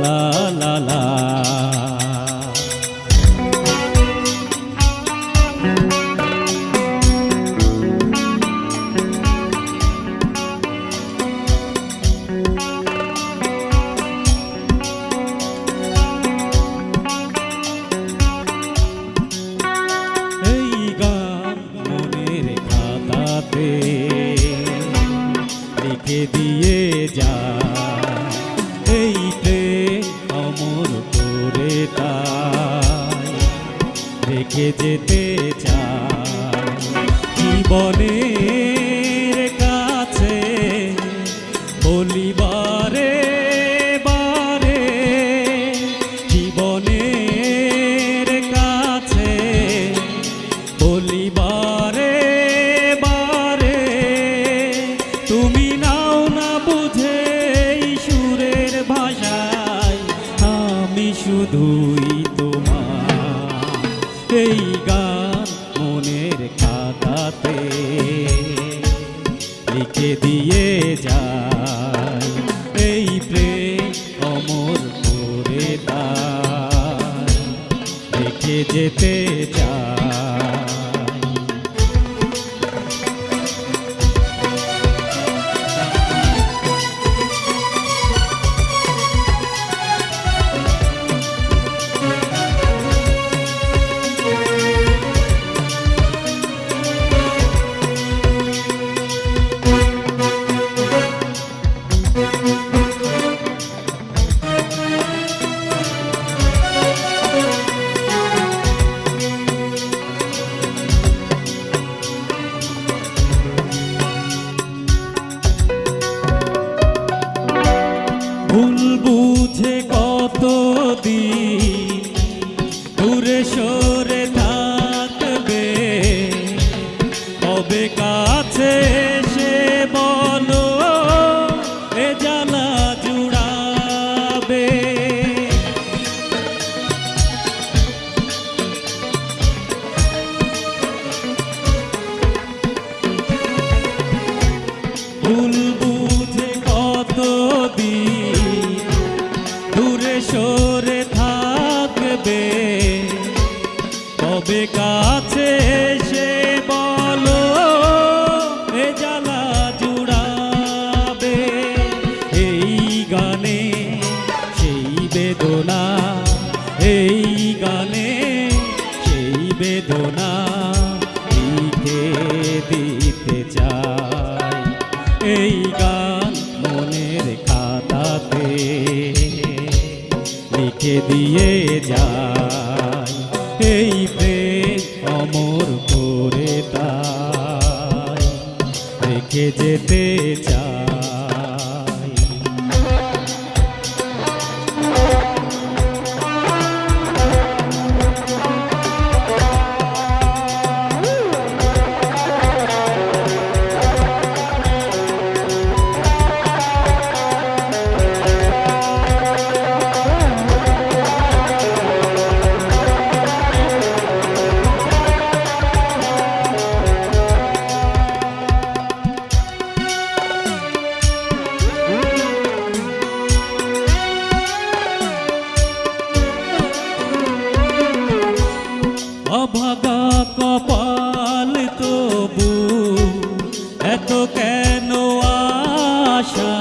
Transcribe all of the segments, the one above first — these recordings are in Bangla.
লা লা লা। লিখে দিয়ে যা এই প্রেম অমর করে তাই রেখে যেতে চাই জীবনের কাছে বলিবারে বারে জীবনের কাছে বলিবারে বারে তুমি নাও না বুঝে সুরের ভাষায় আমি শুধুই তোমার এই গান মনের খাতাতে লিখে দিয়ে যাই এই প্রেম অমর করে তাই রেখে যেতে চাই। ভুল বুঝে কতদিন দূরে সরে থাকবে কবে কাছে এসে বলো এ জ্বালা জুড়াবে। ভুল বুঝে কতদিন দূরে সরে থাকবে কবে কাছে এসে বলো এ জ্বালা জুড়াবে। এই গানে সেই বেদনা এই গানে সেই বেদনা লিখে দিতে চাই এই গান মনের খাতাতে লিখে দিয়ে যাই এই প্রেম অমর করে তাই রেখে যেতে চাই। অভাগা কপাল তবু এত কেন আশা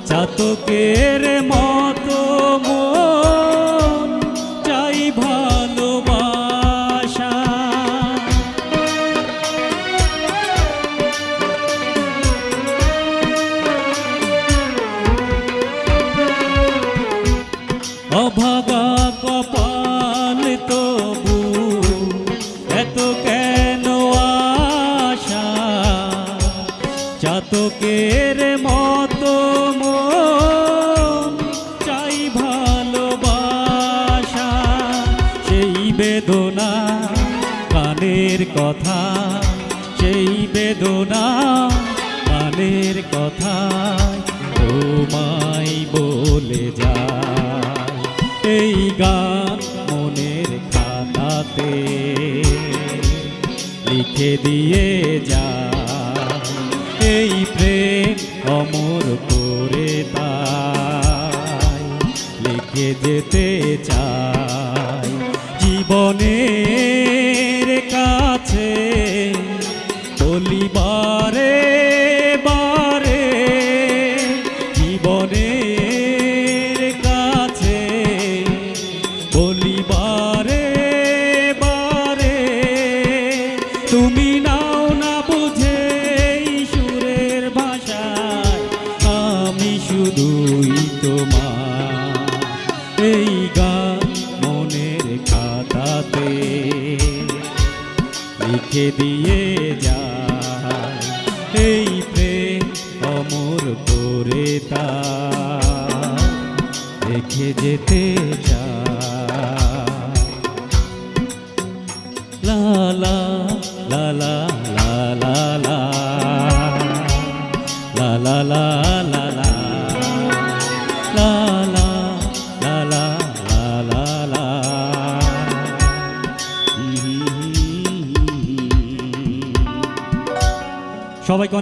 চাতকের মতো মন চাই ভালোবাসা। অভাগা কপাল তবু এত কেন আশা চাতকের মতো মন চাই ভালোবাসা। সেই বেদনা গানের কথা সেই বেদনা গানের কথা তোমায় বলে যায় এই গান মনের খাতাতে লিখে দিয়ে যায় এই প্রেম অমর করে তাই রেখে যেতে চাই জীবনের কাছে বলিবারে বারে জীবনের কাছে বলিবারে বারে তুমি নাও না বুঝে এই সুরের ভাষায় আমি শুধুই তোমার এই গান মনের খাতাতে লিখে দিয়ে যায় এই প্রেম অমর করে তা রেখে যেতে চায় লা লা লা লা লা লা লা লা লা লা লা লা লা লা লা লা লা লা সবাইকে